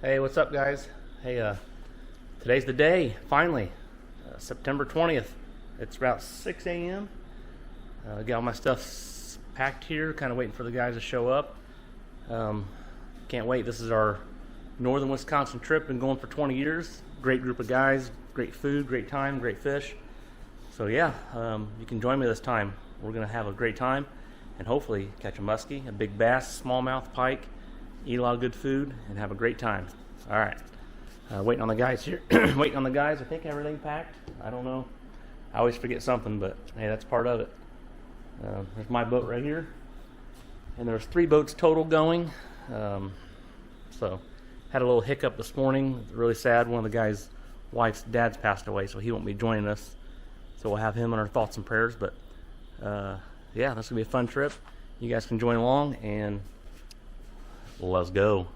Hey, what's up, guys? Hey, today's the day, finally. September 20th. It's about 6 a.m. Got all my stuff packed here, kind of waiting for the guys to show up. Can't wait. This is our northern Wisconsin trip. Been going for 20 years. Great group of guys, great food, great time, great fish. So yeah, you can join me this time. We're going to have a great time and hopefully catch a muskie, a big bass, smallmouth, pike, eat a lot of good food, and have a great time. All right. Waiting on the guys here. Waiting on the guys. I think everything packed. I don't know. I always forget something, but hey, that's part of it. There's my boat right here. And there's 3 boats total going. So had a little hiccup this morning. Really sad. One of the guys' wife's dad's passed away, so he won't be joining us. So we'll have him in our thoughts and prayers. But yeah, that's gonna be a fun trip. You guys can join along, and let's go.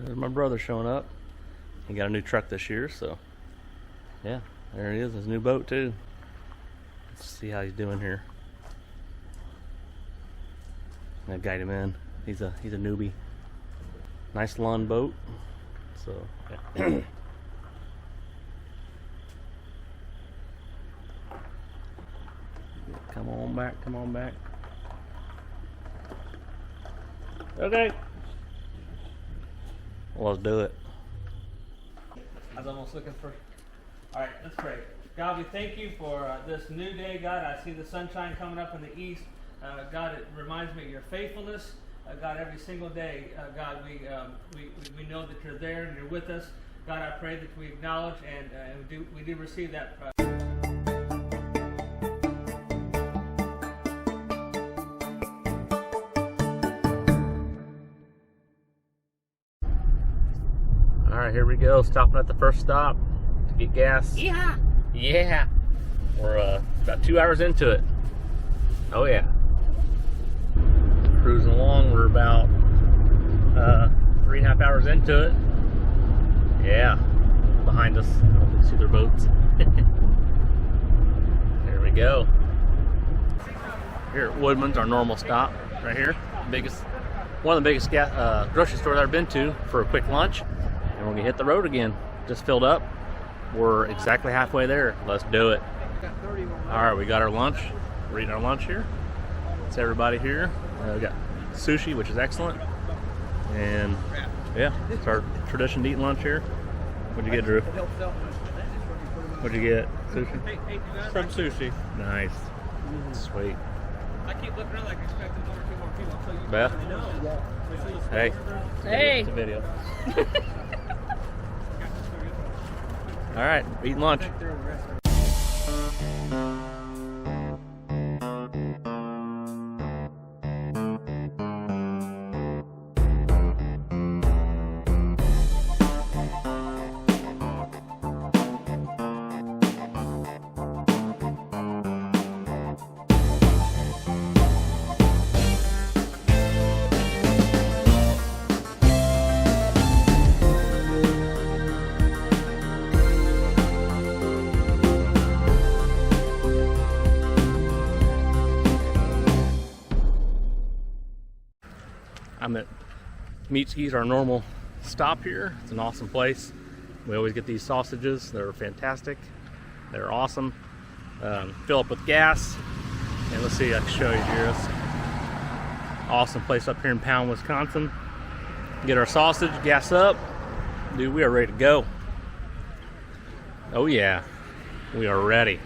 There's my brother showing up. He got a new truck this year, so yeah, there he is, his new boat too. Let's see how he's doing here. I'm gonna guide him in. He's a newbie. Nice lawn boat. So yeah. Come on back, come on back. Okay. Well, let's do it. I was almost looking for. All right, let's pray. God, we thank you for this new day. God, I see the sunshine coming up in the east. God, it reminds me of your faithfulness. God, every single day, God, we know that you're there and you're with us. God, I pray that we acknowledge and we do receive that. All right, here we go. Stopping at the first stop to get gas. Yeah. Yeah. We're about 2 hours into it. Oh yeah. Cruising along. We're about 3.5 hours into it. Yeah. Behind us, I don't think you see their boats. There we go. Here at Woodman's, our normal stop right here. One of the biggest grocery stores I've ever been to for a quick lunch. And we're gonna hit the road again. Just filled up. We're exactly halfway there. Let's do it. All right, we got our lunch. We're eating our lunch here. It's everybody here. We got sushi, which is excellent. And yeah, it's our tradition to eat lunch here. What'd you get, Drew? What'd you get? Sushi? From sushi. Nice. Sweet. I keep looking around like expecting 1 or 2 more people until you. Beth? Hey. Hey. It's a video. All right, eating lunch. I'm at Muskie, our normal stop here. It's an awesome place. We always get these sausages. They're fantastic. They're awesome. Fill up with gas. And let's see, I can show you here. It's an awesome place up here in Pound, Wisconsin. Get our sausage, gas up. Dude, we are ready to go. Oh yeah, we are ready.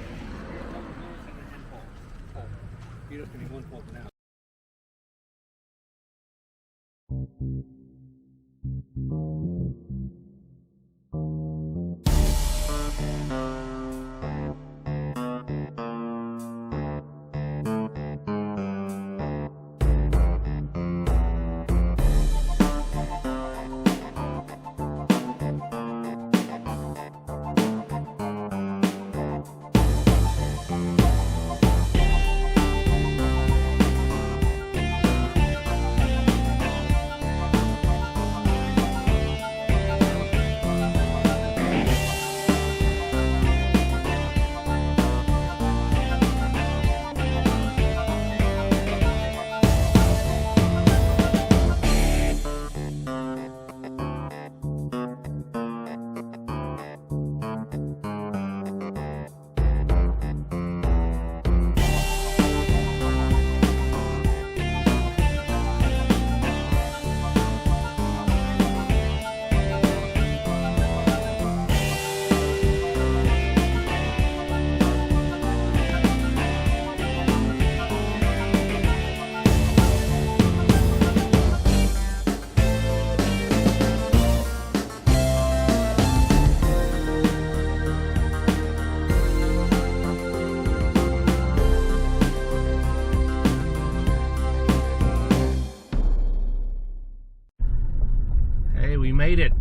made it.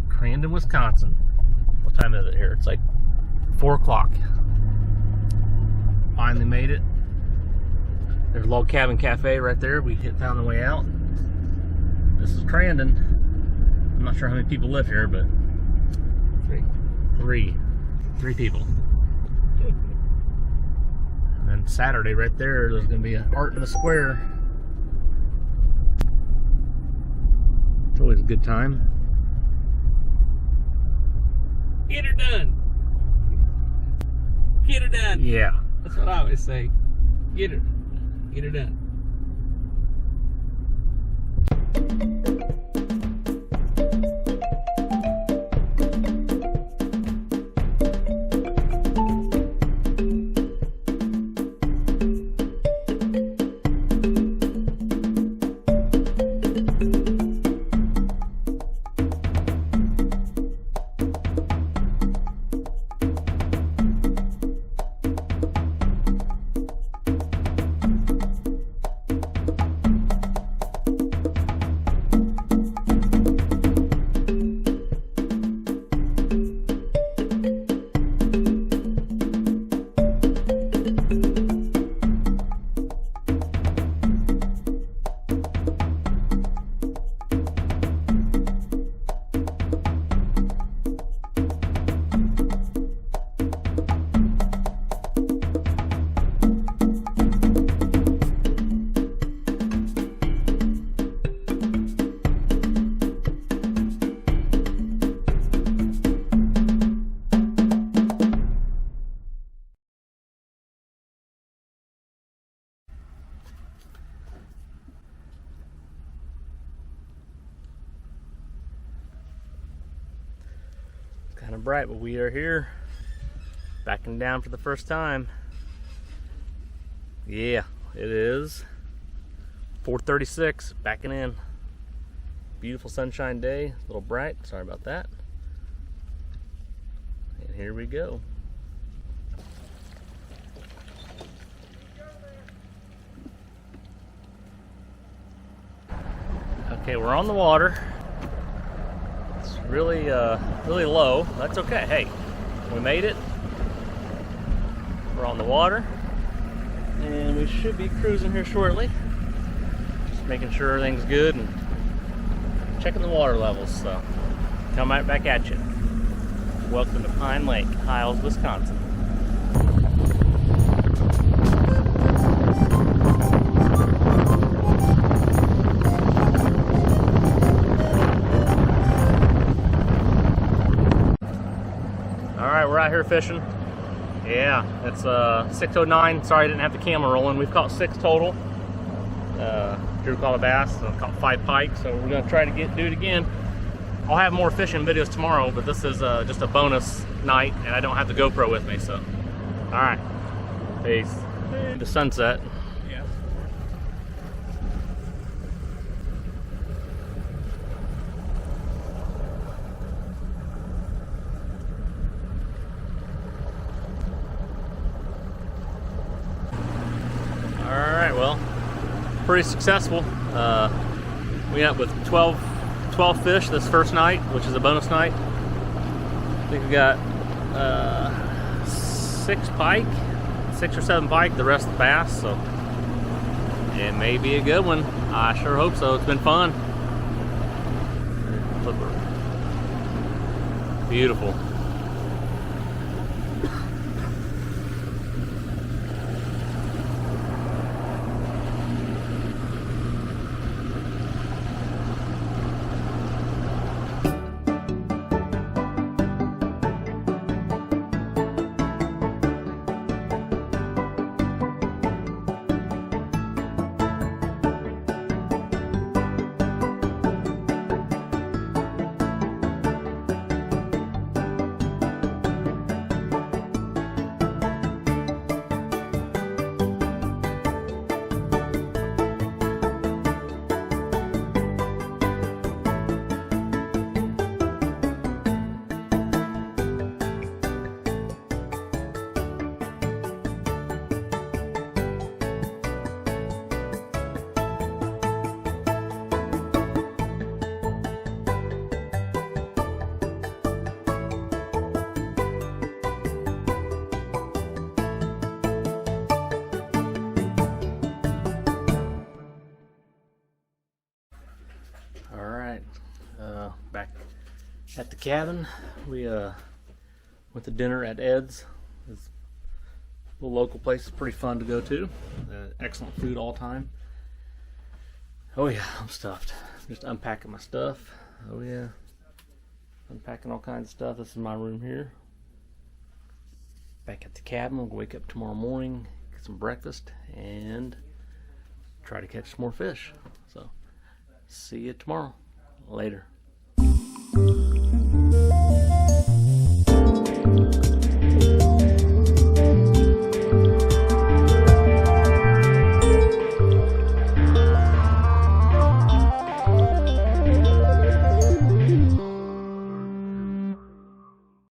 Crandon, Wisconsin. What time is it here? It's like 4 o'clock. Finally made it. There's a Log Cabin Cafe right there. We found the way out. This is Crandon. I'm not sure how many people live here, but three people. And then Saturday right there's gonna be an art in the square. It's always a good time. Get her done. Get her done. Yeah. That's what I always say. Get her. Get her done. Kind of bright, but we are here, backing down for the first time. Yeah, it is 4:36, backing in. Beautiful sunshine day, a little bright, sorry about that. And here we go. Okay, we're on the water. It's really low. That's okay. Hey, we made it. We're on the water, and we should be cruising here shortly. Just making sure everything's good and checking the water levels. So, come right back at you. Welcome to Pine Lake, Hiles, Wisconsin. We're out here fishing. Yeah, it's 6:09. Sorry I didn't have the camera rolling. We've caught 6 total. Drew caught a bass, so caught 5 pike, so we're gonna try to do it again. I'll have more fishing videos tomorrow, but this is just a bonus night, and I don't have the GoPro with me, so. All right, peace. The sunset. Yes. Alright, well, pretty successful. We ended up with 12 fish this first night, which is a bonus night. I think we got 6 pike, 6 or 7 pike, the rest bass, so it may be a good one. I sure hope so. It's been fun. Beautiful. at the cabin. We went to dinner at Ed's. It's a little local place. It's pretty fun to go to. Excellent food all time. Oh yeah, I'm stuffed. Just unpacking my stuff. Oh yeah, unpacking all kinds of stuff. This is my room here. Back at the cabin. We'll wake up tomorrow morning, get some breakfast, and try to catch some more fish. So, see you tomorrow. Later.